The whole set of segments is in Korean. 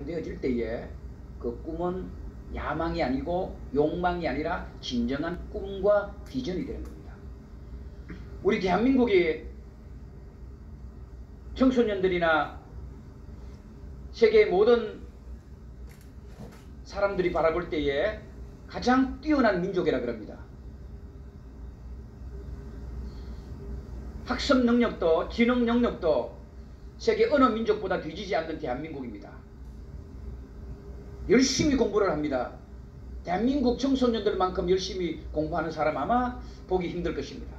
되어질 때에 그 꿈은 야망이 아니고 욕망이 아니라 진정한 꿈과 비전이 되는 겁니다. 우리 대한민국이 청소년들이나 세계의 모든 사람들이 바라볼 때에 가장 뛰어난 민족이라 그럽니다. 학습 능력도 지능 능력도 세계 어느 민족보다 뒤지지 않는 대한민국입니다. 열심히 공부를 합니다. 대한민국 청소년들만큼 열심히 공부하는 사람 아마 보기 힘들 것입니다.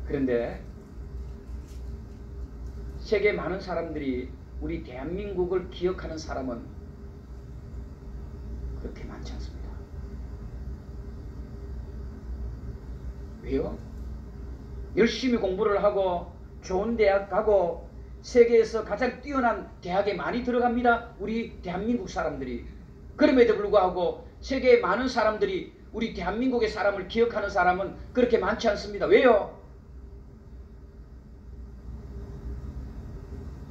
그런데 세계 많은 사람들이 우리 대한민국을 기억하는 사람은 그렇게 많지 않습니다. 왜요? 열심히 공부를 하고 좋은 대학 가고 세계에서 가장 뛰어난 대학에 많이 들어갑니다. 우리 대한민국 사람들이. 그럼에도 불구하고 세계의 많은 사람들이 우리 대한민국의 사람을 기억하는 사람은 그렇게 많지 않습니다. 왜요?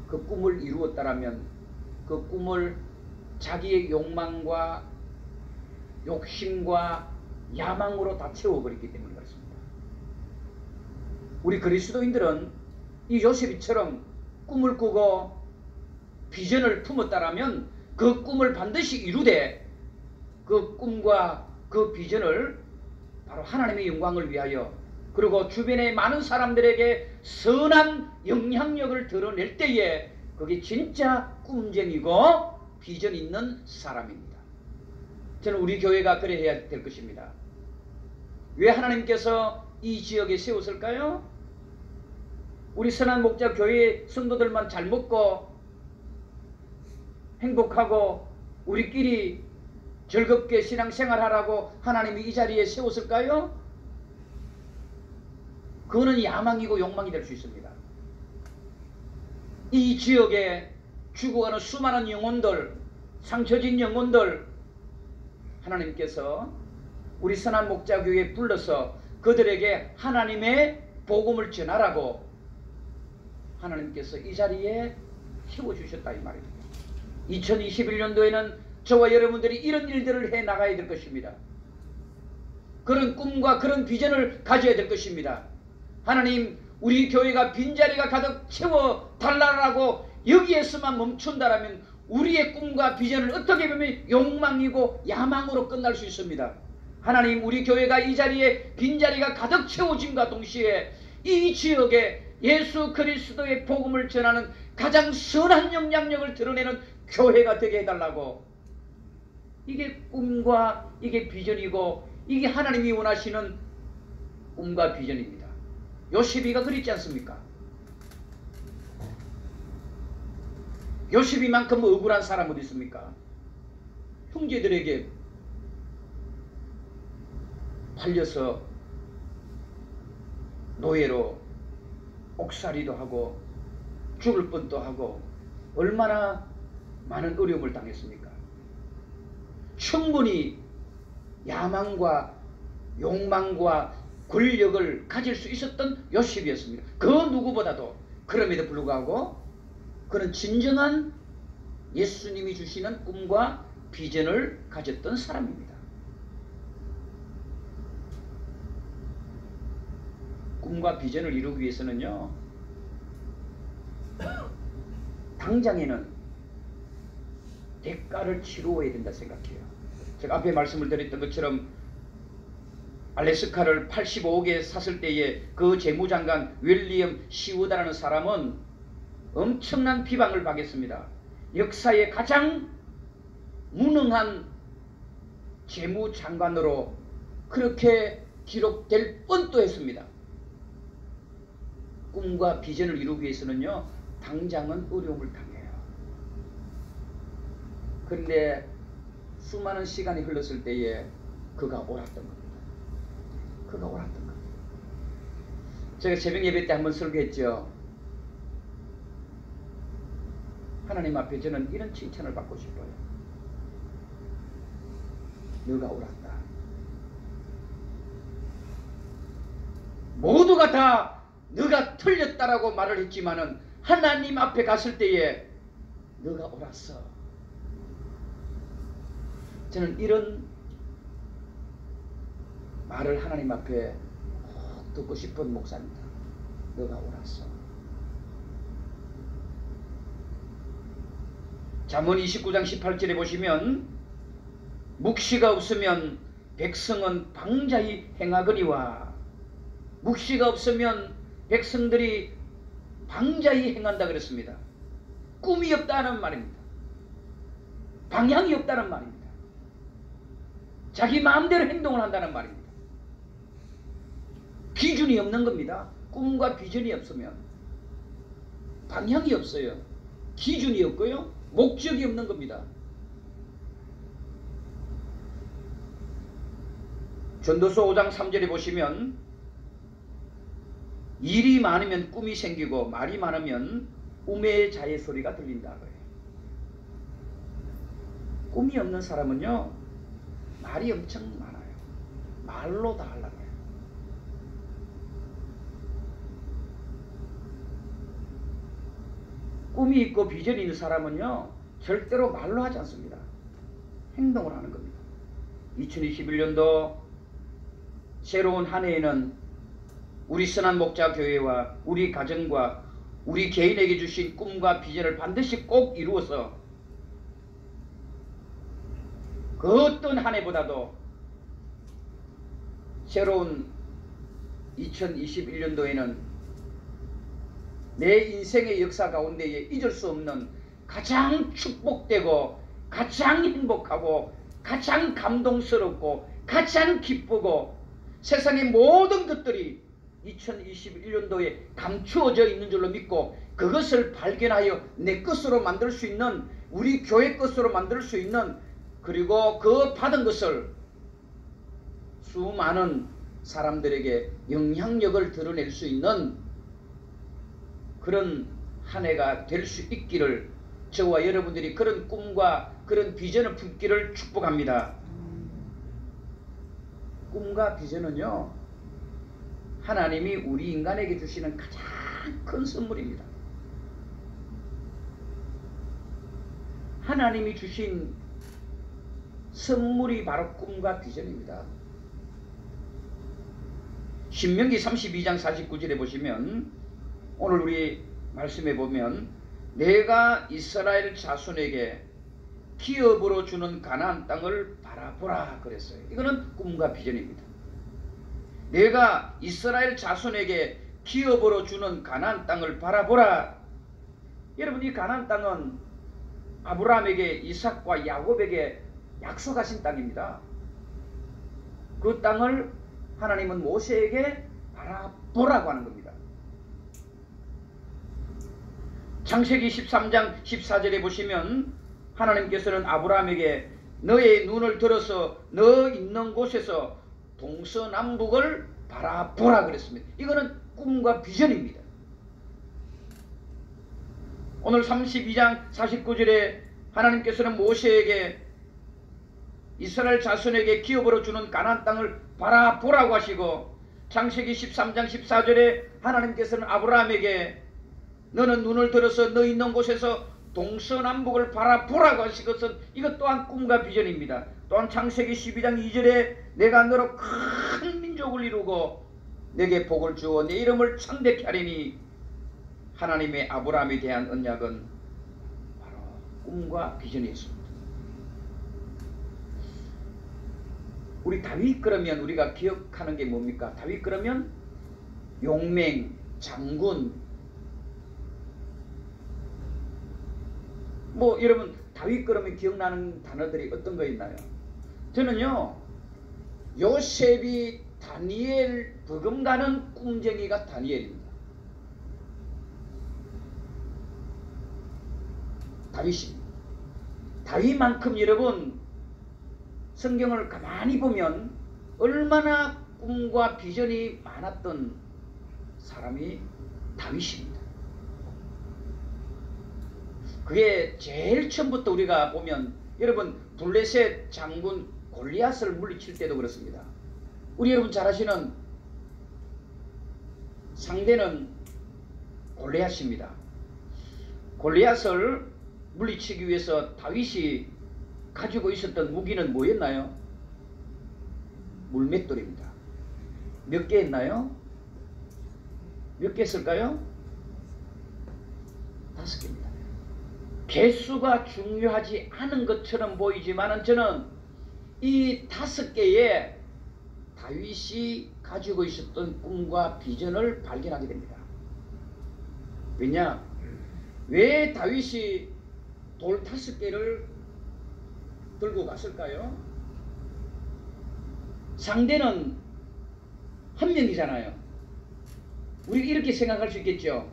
그 꿈을 이루었다라면 그 꿈을 자기의 욕망과 욕심과 야망으로 다 채워버렸기 때문에 그렇습니다. 우리 그리스도인들은 이 요셉이처럼 꿈을 꾸고 비전을 품었다라면 그 꿈을 반드시 이루되 그 꿈과 그 비전을 바로 하나님의 영광을 위하여 그리고 주변의 많은 사람들에게 선한 영향력을 드러낼 때에 그게 진짜 꿈쟁이고 비전 있는 사람입니다. 저는 우리 교회가 그래야 될 것입니다. 왜 하나님께서 이 지역에 세웠을까요? 우리 선한 목자 교회 성도들만 잘 먹고 행복하고 우리끼리 즐겁게 신앙생활하라고 하나님이 이 자리에 세웠을까요? 그거는 야망이고 욕망이 될 수 있습니다. 이 지역에 죽어가는 수많은 영혼들, 상처진 영혼들 하나님께서 우리 선한 목자 교회에 불러서 그들에게 하나님의 복음을 전하라고 하나님께서 이 자리에 세워주셨다 이 말입니다. 2021년도에는 저와 여러분들이 이런 일들을 해 나가야 될 것입니다. 그런 꿈과 그런 비전을 가져야 될 것입니다. 하나님, 우리 교회가 빈자리가 가득 채워달라고 여기에서만 멈춘다라면 우리의 꿈과 비전을 어떻게 보면 욕망이고 야망으로 끝날 수 있습니다. 하나님, 우리 교회가 이 자리에 빈자리가 가득 채워짐과 동시에 이 지역에 예수 그리스도의 복음을 전하는 가장 선한 영향력을 드러내는 교회가 되게 해달라고. 이게 꿈과 이게 비전이고 이게 하나님이 원하시는 꿈과 비전입니다. 요셉이가 그랬지 않습니까? 요셉이만큼 억울한 사람 어디 있습니까? 형제들에게 팔려서 노예로 옥살이도 하고 죽을 뻔도 하고 얼마나 많은 어려움을 당했습니까? 충분히 야망과 욕망과 권력을 가질 수 있었던 요셉이었습니다. 그 누구보다도. 그럼에도 불구하고 그는 진정한 예수님이 주시는 꿈과 비전을 가졌던 사람입니다. 꿈과 비전을 이루기 위해서는요, 당장에는 대가를 치루어야 된다 생각해요. 제가 앞에 말씀을 드렸던 것처럼 알래스카를 85억에 샀을 때에 그 재무장관 윌리엄 시우다라는 사람은 엄청난 비방을 받겠습니다. 역사의 가장 무능한 재무장관으로 그렇게 기록될 뻔도 했습니다. 꿈과 비전을 이루기 위해서는요, 당장은 어려움을 당해요. 그런데 수많은 시간이 흘렀을 때에 그가 옳았던 겁니다. 그가 옳았던 겁니다. 제가 새벽 예배 때 한번 설교했죠. 하나님 앞에 저는 이런 칭찬을 받고 싶어요. 너가 옳았다. 모두가 다 너가 틀렸다라고 말을 했지만은 하나님 앞에 갔을 때에 너가 옳았어. 저는 이런 말을 하나님 앞에 꼭 듣고 싶은 목사입니다. 너가 옳았어. 잠언 29장 18절에 보시면 묵시가 없으면 백성은 방자히 행하거니와, 묵시가 없으면 백성들이 방자히 행한다 그랬습니다. 꿈이 없다는 말입니다. 방향이 없다는 말입니다. 자기 마음대로 행동을 한다는 말입니다. 기준이 없는 겁니다. 꿈과 비전이 없으면 방향이 없어요. 기준이 없고요. 목적이 없는 겁니다. 전도서 5장 3절에 보시면 일이 많으면 꿈이 생기고 말이 많으면 우매자의 소리가 들린다고요. 꿈이 없는 사람은요, 말이 엄청 많아요. 말로 다 하려고 해요. 꿈이 있고 비전이 있는 사람은요, 절대로 말로 하지 않습니다. 행동을 하는 겁니다. 2021년도 새로운 한 해에는 우리 선한 목자 교회와 우리 가정과 우리 개인에게 주신 꿈과 비전을 반드시 꼭 이루어서 그 어떤 한 해보다도 새로운 2021년도에는 내 인생의 역사 가운데에 잊을 수 없는 가장 축복되고 가장 행복하고 가장 감동스럽고 가장 기쁘고 세상의 모든 것들이 2021년도에 감추어져 있는 줄로 믿고 그것을 발견하여 내 것으로 만들 수 있는, 우리 교회 것으로 만들 수 있는, 그리고 그 받은 것을 수많은 사람들에게 영향력을 드러낼 수 있는 그런 한 해가 될 수 있기를, 저와 여러분들이 그런 꿈과 그런 비전을 품기를 축복합니다. 꿈과 비전은요, 하나님이 우리 인간에게 주시는 가장 큰 선물입니다. 하나님이 주신 선물이 바로 꿈과 비전입니다. 신명기 32장 49절에 보시면, 오늘 우리 말씀해 보면 내가 이스라엘 자손에게 기업으로 주는 가나안 땅을 바라보라 그랬어요. 이거는 꿈과 비전입니다. 내가 이스라엘 자손에게 기업으로 주는 가나안 땅을 바라보라. 여러분, 이 가나안 땅은 아브라함에게, 이삭과 야곱에게 약속하신 땅입니다. 그 땅을 하나님은 모세에게 바라보라고 하는 겁니다. 창세기 13장 14절에 보시면 하나님께서는 아브라함에게 너의 눈을 들어서 너 있는 곳에서 동서남북을 바라보라 그랬습니다. 이거는 꿈과 비전입니다. 오늘 32장 49절에 하나님께서는 모세에게 이스라엘 자손에게 기업으로 주는 가나안 땅을 바라보라고 하시고, 창세기 13장 14절에 하나님께서는 아브라함에게 너는 눈을 들어서 너 있는 곳에서 동서남북을 바라보라고 하신 것은 이것 또한 꿈과 비전입니다. 또한 창세기 12장 2절에 내가 너로 큰 민족을 이루고 내게 복을 주어 내 이름을 창대케 하리니, 하나님의 아브라함에 대한 언약은 바로 꿈과 비전이 있습니다. 우리 다윗 그러면 우리가 기억하는 게 뭡니까? 다윗 그러면 용맹, 장군, 뭐 여러분 다윗 그러면 기억나는 단어들이 어떤 거 있나요? 저는요, 요셉이 다니엘 버금가는 꿈쟁이가 다니엘입니다. 다윗입니다. 다윗만큼 여러분 성경을 가만히 보면 얼마나 꿈과 비전이 많았던 사람이 다윗입니다. 그게 제일 처음부터 우리가 보면, 여러분 블레셋 장군 골리앗을 물리칠 때도 그렇습니다. 우리 여러분 잘 아시는 상대는 골리앗입니다. 골리앗을 물리치기 위해서 다윗이 가지고 있었던 무기는 뭐였나요? 물맷돌입니다. 몇 개 했나요? 몇 개 했을까요? 5개입니다. 개수가 중요하지 않은 것처럼 보이지만 저는 이 5개의 다윗이 가지고 있었던 꿈과 비전을 발견하게 됩니다. 왜냐? 왜 다윗이 돌 5개를 들고 갔을까요? 상대는 한 명이잖아요. 우리가 이렇게 생각할 수 있겠죠.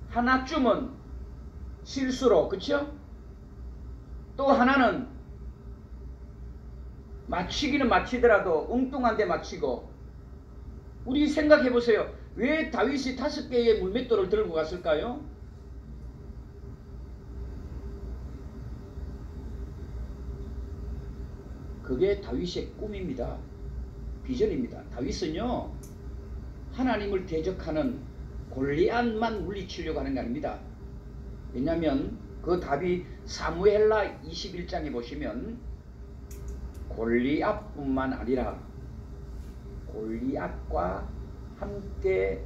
하나쯤은 실수로, 그쵸? 또 하나는 맞히기는 맞히더라도 엉뚱한 데 맞히고. 우리 생각해 보세요. 왜 다윗이 5개의 물맷돌을 들고 갔을까요? 그게 다윗의 꿈입니다. 비전입니다. 다윗은요, 하나님을 대적하는 골리앗만 물리치려고 하는 게 아닙니다. 왜냐하면 그 답이 사무엘하 21장에 보시면 골리앗뿐만 아니라 골리앗과 함께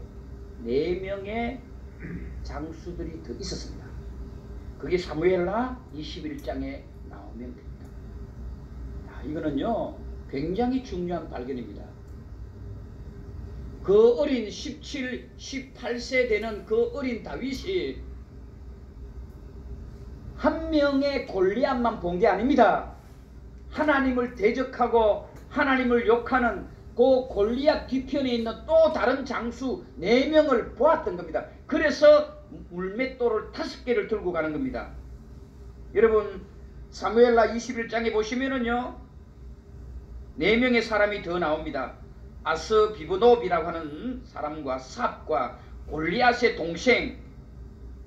4명의 장수들이 더 있었습니다. 그게 사무엘하 21장에 나오면 됩니다. 이거는요 굉장히 중요한 발견입니다. 그 어린 17, 18세 되는 그 어린 다윗이 한 명의 골리앗만 본 게 아닙니다. 하나님을 대적하고 하나님을 욕하는 그 골리앗 뒤편에 있는 또 다른 장수 4명을 보았던 겁니다. 그래서 물맷돌을 5개를 들고 가는 겁니다. 여러분 사무엘하 21장에 보시면은요 4명의 사람이 더 나옵니다. 아스비브노비라고 하는 사람과 삽과 골리앗의 동생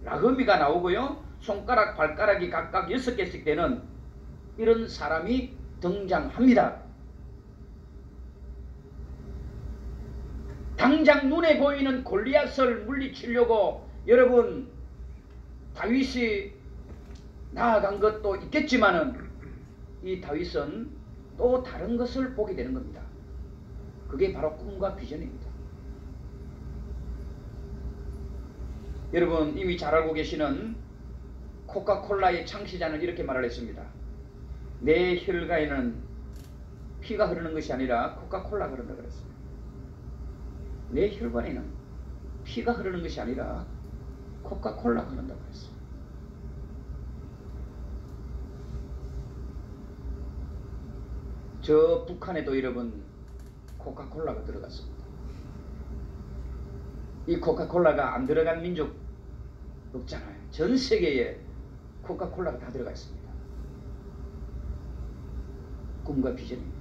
라흐미가 나오고요. 손가락 발가락이 각각 6개씩 되는 이런 사람이 등장합니다. 당장 눈에 보이는 골리앗을 물리치려고 여러분 다윗이 나아간 것도 있겠지만은 이 다윗은 또 다른 것을 보게 되는 겁니다. 그게 바로 꿈과 비전입니다. 여러분 이미 잘 알고 계시는 코카콜라의 창시자는 이렇게 말을 했습니다. 내 혈관에는 피가 흐르는 것이 아니라 코카콜라가 흐른다고 그랬습니다. 내 혈관에는 피가 흐르는 것이 아니라 코카콜라가 흐른다고 그랬습니다. 저 북한에도 여러분 코카콜라가 들어갔습니다. 이 코카콜라가 안 들어간 민족 없잖아요. 전 세계에 코카콜라가 다 들어가 있습니다. 꿈과 비전입니다.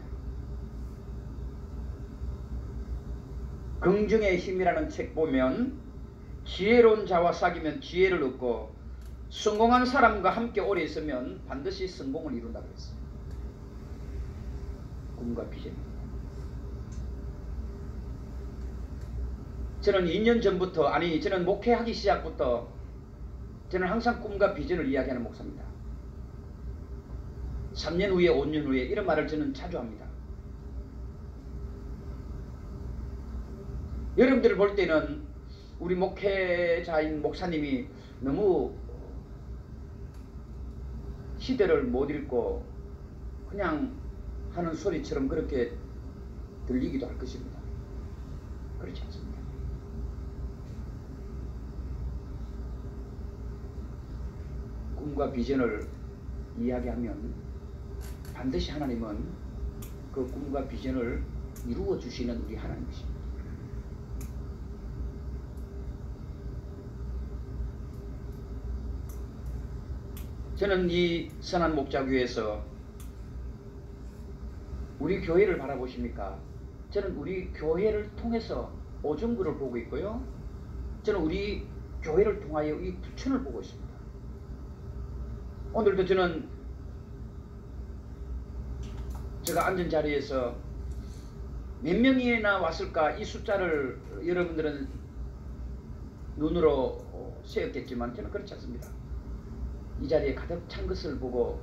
긍정의 힘이라는 책 보면 지혜로운 자와 사귀면 지혜를 얻고 성공한 사람과 함께 오래 있으면 반드시 성공을 이룬다고 했어요. 꿈과 비전입니다. 저는 2년 전부터 아니 저는 목회하기 시작부터 저는 항상 꿈과 비전을 이야기하는 목사입니다. 3년 후에 5년 후에 이런 말을 저는 자주 합니다. 여러분들을 볼 때는 우리 목회자인 목사님이 너무 시대를 못 읽고 그냥 하는 소리처럼 그렇게 들리기도 할 것입니다. 그렇지 않습니다. 꿈과 비전을 이야기하면 반드시 하나님은 그 꿈과 비전을 이루어 주시는 우리 하나님이십니다. 저는 이 선한 목자교회에서 우리 교회를 바라보십니까? 저는 우리 교회를 통해서 오정구를 보고 있고요. 저는 우리 교회를 통하여 이 부천을 보고 있습니다. 오늘도 저는 제가 앉은 자리에서 몇 명이나 왔을까 이 숫자를 여러분들은 눈으로 세었겠지만 저는 그렇지 않습니다. 이 자리에 가득 찬 것을 보고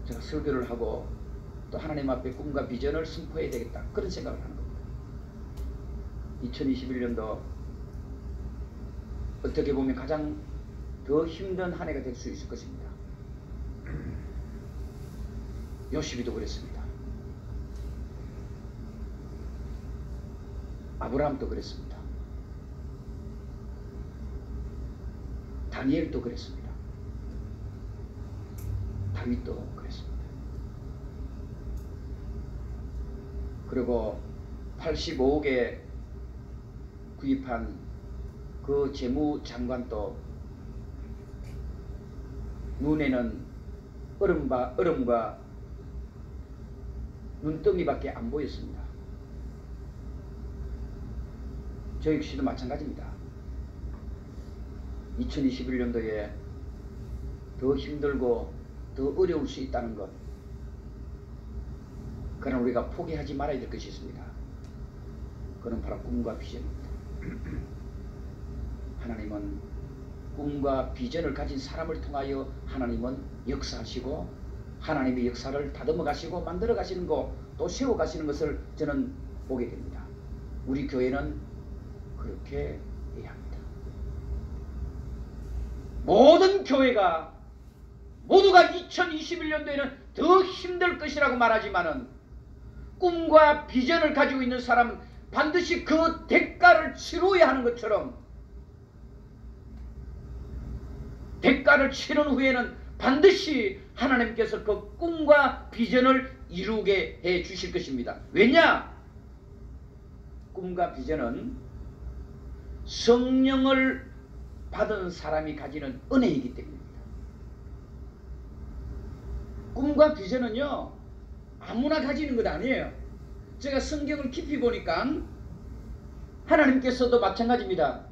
제가 설교를 하고 또 하나님 앞에 꿈과 비전을 선포해야 되겠다, 그런 생각을 하는 겁니다. 2021년도 어떻게 보면 가장 더 힘든 한 해가 될 수 있을 것입니다. 요시비도 그랬습니다. 아브라함도 그랬습니다. 다니엘도 그랬습니다. 다윗도 그랬습니다. 그리고 85억에 구입한 그 재무장관도 눈에는 얼음과 눈덩이밖에 안 보였습니다. 저 역시도 마찬가지입니다. 2021년도에 더 힘들고 더 어려울 수 있다는 것, 그러나 우리가 포기하지 말아야 될 것이 있습니다. 그건 바로 꿈과 비전입니다. 하나님은 꿈과 비전을 가진 사람을 통하여 하나님은 역사하시고 하나님의 역사를 다듬어 가시고 만들어 가시는 것, 또 세워 가시는 것을 저는 보게 됩니다. 우리 교회는 그렇게 해야 합니다. 모든 교회가 모두가 2021년도에는 더 힘들 것이라고 말하지만은 꿈과 비전을 가지고 있는 사람은 반드시 그 대가를 치러야 하는 것처럼, 대가를 치른 후에는 반드시 하나님께서 그 꿈과 비전을 이루게 해 주실 것입니다. 왜냐? 꿈과 비전은 성령을 받은 사람이 가지는 은혜이기 때문입니다. 꿈과 비전은요, 아무나 가지는 것 아니에요. 제가 성경을 깊이 보니까 하나님께서도 마찬가지입니다.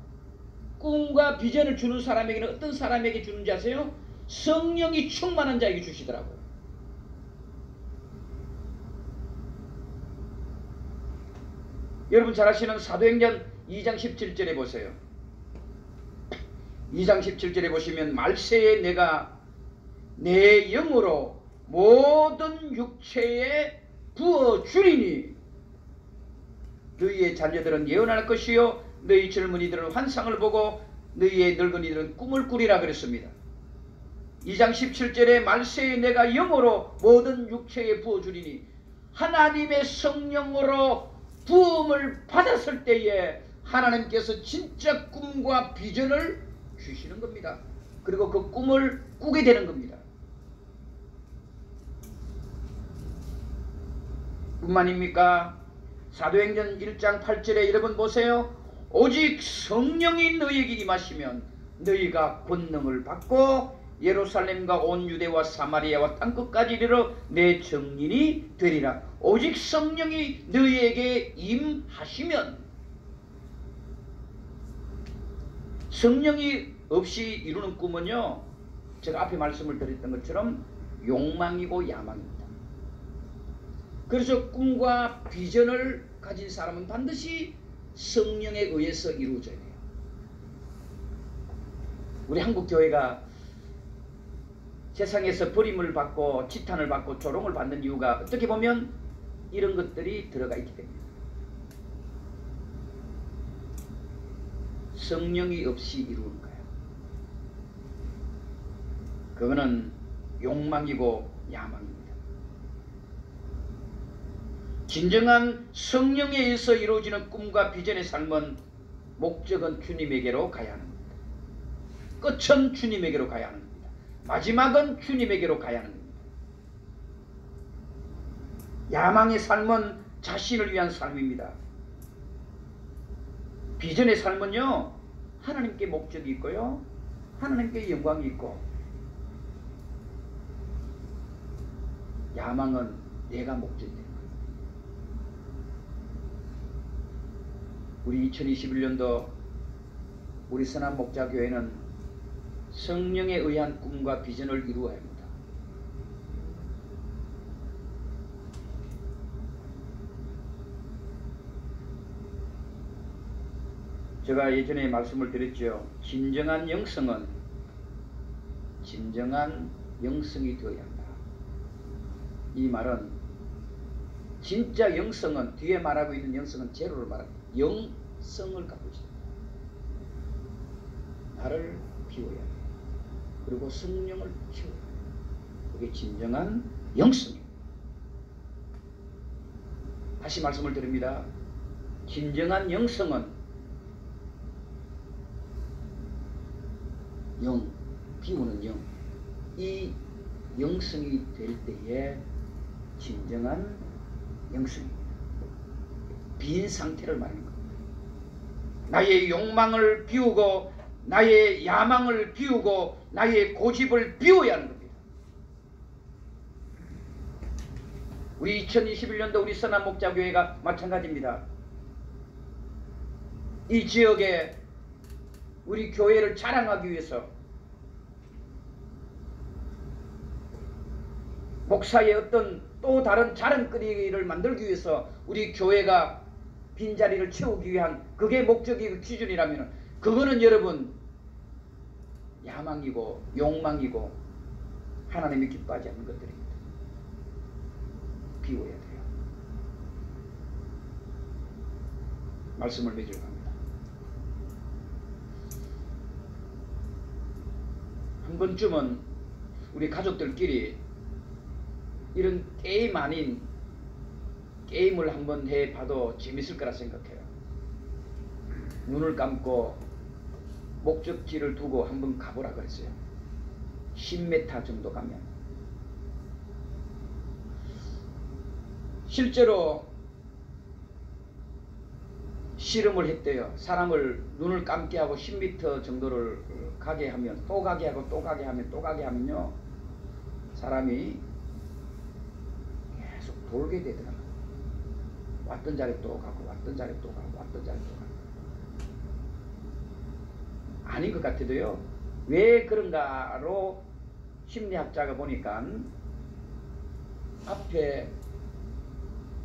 꿈과 비전을 주는 사람에게는 어떤 사람에게 주는지 아세요? 성령이 충만한 자에게 주시더라고요. 여러분 잘 아시는 사도행전 2장 17절에 보세요. 2장 17절에 보시면 말세에 내가 내 영으로 모든 육체에 부어주리니 너희의 자녀들은 예언할 것이요 너희 젊은이들은 환상을 보고 너희의 늙은이들은 꿈을 꾸리라 그랬습니다. 2장 17절에 말세에 내가 영으로 모든 육체에 부어주리니, 하나님의 성령으로 부음을 받았을 때에 하나님께서 진짜 꿈과 비전을 주시는 겁니다. 그리고 그 꿈을 꾸게 되는 겁니다. 뿐만입니까? 사도행전 1장 8절에 여러분 보세요. 오직 성령이 너희에게 임하시면 너희가 권능을 받고 예루살렘과 온 유대와 사마리아와 땅끝까지 이르러 내 증인이 되리라. 오직 성령이 너희에게 임하시면, 성령이 없이 이루는 꿈은요, 제가 앞에 말씀을 드렸던 것처럼 욕망이고 야망입니다. 그래서 꿈과 비전을 가진 사람은 반드시 성령에 의해서 이루어져야 돼요. 우리 한국 교회가 세상에서 버림을 받고 지탄을 받고 조롱을 받는 이유가 어떻게 보면 이런 것들이 들어가 있기 때문입니다. 성령이 없이 이루는 거예요. 그거는 욕망이고 야망입니다. 진정한 성령에 의해서 이루어지는 꿈과 비전의 삶은 목적은 주님에게로 가야 하는 겁니다. 끝은 주님에게로 가야 하는 겁니다. 마지막은 주님에게로 가야 하는 겁니다. 야망의 삶은 자신을 위한 삶입니다. 비전의 삶은요, 하나님께 목적이 있고요, 하나님께 영광이 있고, 야망은 내가 목적이 되는 거예요. 우리 2021년도 우리 선한목자교회는 성령에 의한 꿈과 비전을 이루어야 합니다. 제가 예전에 말씀을 드렸죠. 진정한 영성은 진정한 영성이 되어야 한다. 이 말은 진짜 영성은, 뒤에 말하고 있는 영성은 제로를 말합니다. 영성을 갖고 있습니다. 나를 비워야 돼. 그리고 성령을 키워야 돼. 그게 진정한 영성입니다. 다시 말씀을 드립니다. 진정한 영성은 영, 비우는 영, 이 영성이 될 때에 진정한 영성입니다. 빈 상태를 말하는 겁니다. 나의 욕망을 비우고 나의 야망을 비우고 나의 고집을 비워야 하는 겁니다. 우리 2021년도 우리 선한 목자교회가 마찬가지입니다. 이 지역에 우리 교회를 자랑하기 위해서 목사의 어떤 또 다른 자랑거리를 만들기 위해서 우리 교회가 빈자리를 채우기 위한 그게 목적이고 기준이라면 그거는 여러분 야망이고 욕망이고 하나님이 기뻐하지 않는 것들입니다. 비워야 돼요. 말씀을 맺으러 갑니다. 한 번쯤은 우리 가족들끼리 이런 게임 아닌 게임을 한번 해봐도 재밌을 거라 생각해요. 눈을 감고 목적지를 두고 한번 가보라 그랬어요. 10m 정도 가면. 실제로 실험을 했대요. 사람을 눈을 감게 하고 10m 정도를 가게 하면 또 가게 하고 또 가게 하면 또 가게 하면요. 사람이 계속 돌게 되더라고요. 왔던 자리 또 가고 왔던 자리 또 가고 왔던 자리 또 가고. 아닌 것 같아도요. 왜 그런가로 심리학자가 보니까 앞에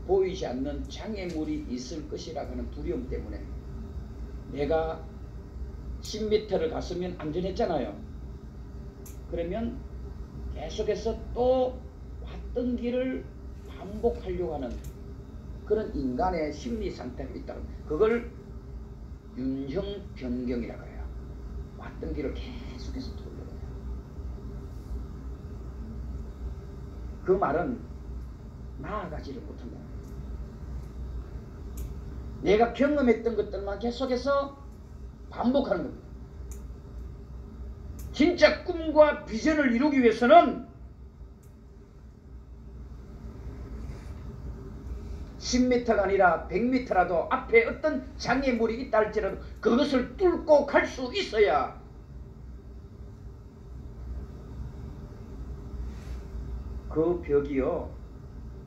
보이지 않는 장애물이 있을 것이라고 하는 두려움 때문에 내가 10m를 갔으면 안전했잖아요. 그러면 계속해서 또 왔던 길을 반복하려고 하는 그런 인간의 심리 상태가 있다고. 그걸 윤형 변경이라고 해요. 왔던 길을 계속해서 돌려요. 그 말은 나아가지를 못한다. 내가 경험했던 것들만 계속해서 반복하는 겁니다. 진짜 꿈과 비전을 이루기 위해서는 10m가 아니라 100m라도 앞에 어떤 장애물이 있다 할지라도 그것을 뚫고 갈 수 있어야 그 벽이요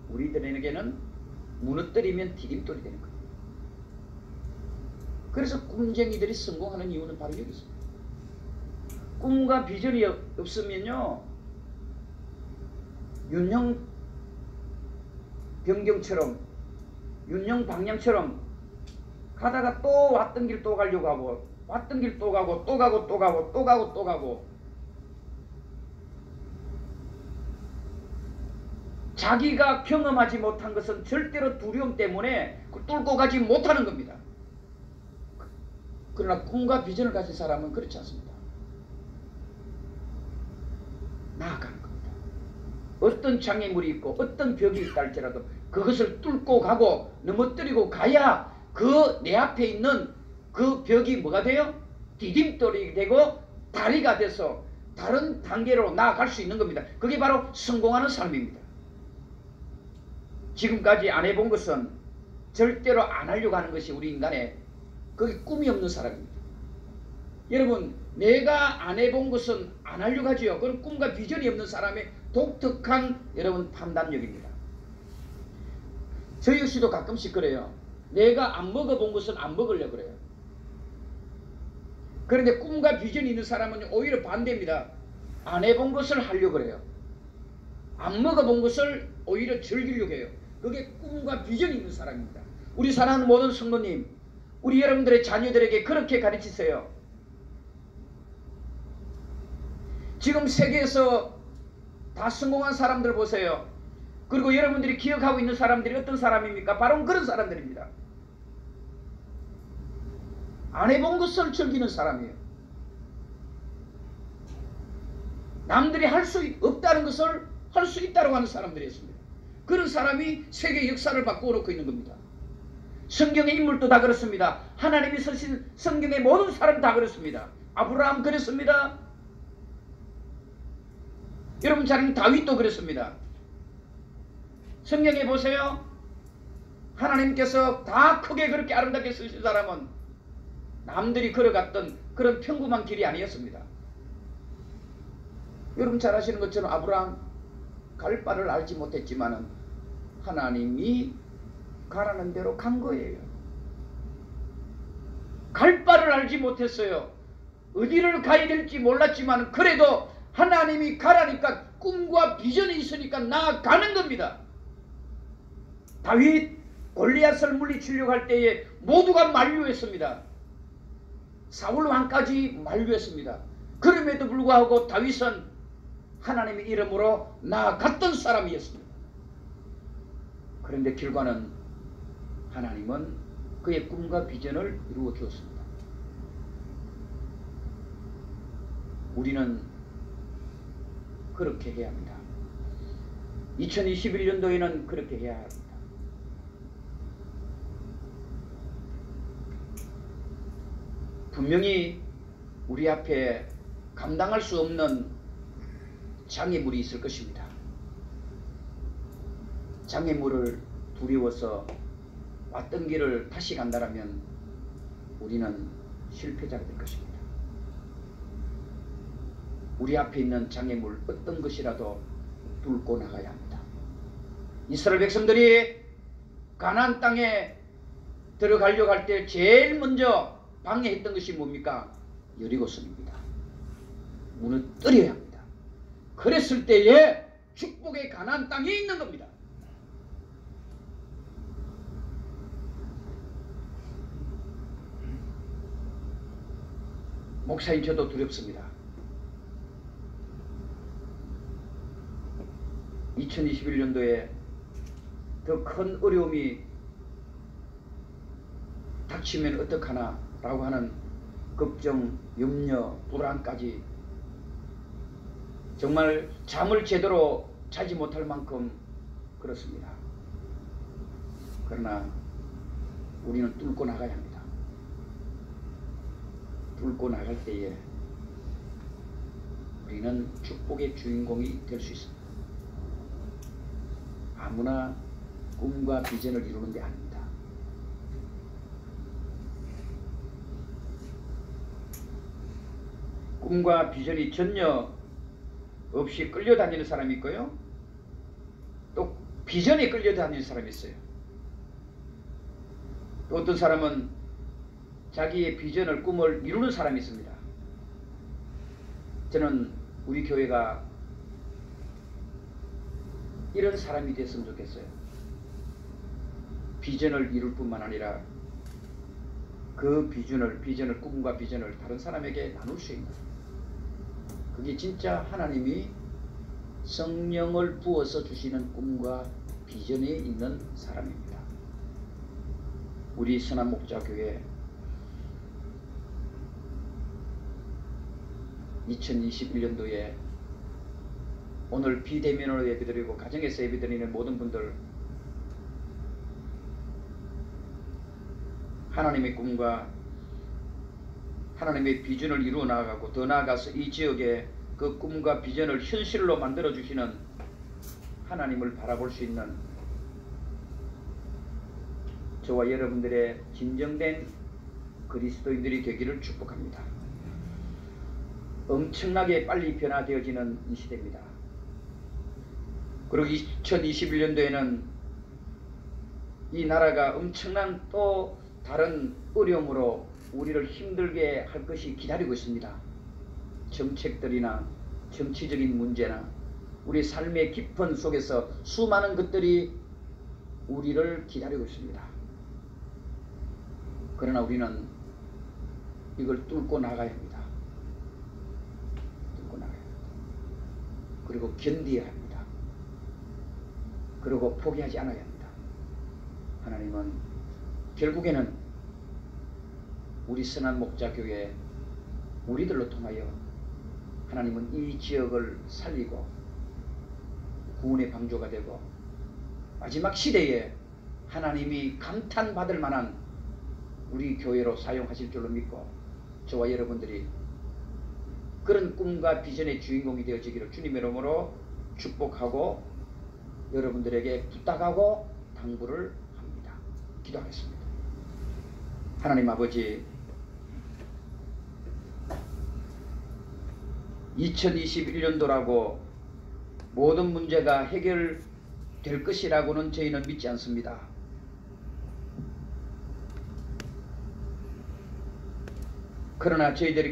우리들에게는 무너뜨리면 디딤돌이 되는 거예요. 그래서 꿈쟁이들이 성공하는 이유는 바로 여기 있습니다. 꿈과 비전이 없으면요 윤형 변경처럼 윤형 방향처럼 가다가 또 왔던 길 또 가려고 하고 왔던 길 또 가고 또 가고 또 가고 또 가고 또 가고 자기가 경험하지 못한 것은 절대로 두려움 때문에 뚫고 가지 못하는 겁니다. 그러나 꿈과 비전을 가진 사람은 그렇지 않습니다. 나아가는 겁니다. 어떤 장애물이 있고 어떤 벽이 있다 할지라도 그것을 뚫고 가고 넘어뜨리고 가야 그 내 앞에 있는 그 벽이 뭐가 돼요? 디딤돌이 되고 다리가 돼서 다른 단계로 나아갈 수 있는 겁니다. 그게 바로 성공하는 삶입니다. 지금까지 안 해본 것은 절대로 안 하려고 하는 것이 우리 인간의 그게 꿈이 없는 사람입니다. 여러분 내가 안 해본 것은 안 하려고 하지요. 그건 꿈과 비전이 없는 사람의 독특한 여러분 판단력입니다. 저 역시도 가끔씩 그래요. 내가 안 먹어본 것은 안 먹으려고 그래요. 그런데 꿈과 비전이 있는 사람은 오히려 반대입니다. 안 해본 것을 하려고 그래요. 안 먹어본 것을 오히려 즐기려고 해요. 그게 꿈과 비전이 있는 사람입니다. 우리 사랑하는 모든 성도님, 우리 여러분들의 자녀들에게 그렇게 가르치세요. 지금 세계에서 다 성공한 사람들 보세요. 그리고 여러분들이 기억하고 있는 사람들이 어떤 사람입니까? 바로 그런 사람들입니다. 안 해본 것을 즐기는 사람이에요. 남들이 할 수 없다는 것을 할 수 있다고 하는 사람들이었습니다. 그런 사람이 세계 역사를 바꾸어 놓고 있는 겁니다. 성경의 인물도 다 그렇습니다. 하나님이 쓰신 성경의 모든 사람 다 그렇습니다. 아브라함 그랬습니다. 여러분 잘 아는 다윗도 그랬습니다. 성경에 보세요. 하나님께서 다 크게 그렇게 아름답게 쓰신 사람은 남들이 걸어갔던 그런 평범한 길이 아니었습니다. 여러분 잘 아시는 것처럼 아브라함 갈 바를 알지 못했지만은 하나님이 가라는 대로 간 거예요. 갈 바를 알지 못했어요. 어디를 가야 될지 몰랐지만 그래도 하나님이 가라니까 꿈과 비전이 있으니까 나아가는 겁니다. 다윗 골리앗을 물리치려고 할 때에 모두가 만류했습니다. 사울 왕까지 만류했습니다. 그럼에도 불구하고 다윗은 하나님의 이름으로 나아갔던 사람이었습니다. 그런데 결과는 하나님은 그의 꿈과 비전을 이루어 주었습니다. 우리는 그렇게 해야 합니다. 2021년도에는 그렇게 해야 합니다. 분명히 우리 앞에 감당할 수 없는 장애물이 있을 것입니다. 장애물을 두려워서 왔던 길을 다시 간다면 우리는 실패자가 될 것입니다. 우리 앞에 있는 장애물 어떤 것이라도 뚫고 나가야 합니다. 이스라엘 백성들이 가나안 땅에 들어가려고 할 때 제일 먼저 방해했던 것이 뭡니까? 여리고성입니다. 무너뜨려야 합니다. 그랬을 때에 축복의 가나안 땅에 있는 겁니다. 목사인 저도 두렵습니다. 2021년도에 더 큰 어려움이 닥치면 어떡하나 라고 하는 걱정, 염려, 불안까지 정말 잠을 제대로 자지 못할 만큼 그렇습니다. 그러나 우리는 뚫고 나가야 합니다. 뚫고 나갈 때에 우리는 축복의 주인공이 될 수 있습니다. 아무나 꿈과 비전을 이루는 게 아닙니다. 꿈과 비전이 전혀 없이 끌려다니는 사람이 있고요. 또 비전에 끌려다니는 사람이 있어요. 또 어떤 사람은 자기의 비전을 꿈을 이루는 사람이 있습니다. 저는 우리 교회가 이런 사람이 됐으면 좋겠어요. 비전을 이룰 뿐만 아니라 그 비전을 꿈과 비전을 다른 사람에게 나눌 수 있는, 그게 진짜 하나님이 성령을 부어서 주시는 꿈과 비전에 있는 사람입니다. 우리 선한목자교회 2021년도에 오늘 비대면으로 예배드리고 가정에서 예배드리는 모든 분들, 하나님의 꿈과 하나님의 비전을 이루어 나아가고 더 나아가서 이 지역에 그 꿈과 비전을 현실로 만들어 주시는 하나님을 바라볼 수 있는 저와 여러분들의 진정된 그리스도인들이 되기를 축복합니다. 엄청나게 빨리 변화되어지는 이 시대입니다. 그리고 2021년도에는 이 나라가 엄청난 또 다른 어려움으로 우리를 힘들게 할 것이 기다리고 있습니다. 정책들이나 정치적인 문제나 우리 삶의 깊은 속에서 수많은 것들이 우리를 기다리고 있습니다. 그러나 우리는 이걸 뚫고 나가야 합니다. 뚫고 나가야 합니다. 그리고 견디어야 합니다. 그리고 포기하지 않아야 합니다. 하나님은 결국에는 우리 선한 목자교회 우리들로 통하여 하나님은 이 지역을 살리고 구원의 방조가 되고 마지막 시대에 하나님이 감탄받을 만한 우리 교회로 사용하실 줄로 믿고 저와 여러분들이 그런 꿈과 비전의 주인공이 되어지기를 주님의 이름으로 축복하고 여러분들에게 부탁하고 당부를 합니다. 기도하겠습니다. 하나님 아버지, 2021년도라고 모든 문제가 해결될 것이라고는 저희는 믿지 않습니다. 그러나 저희들에게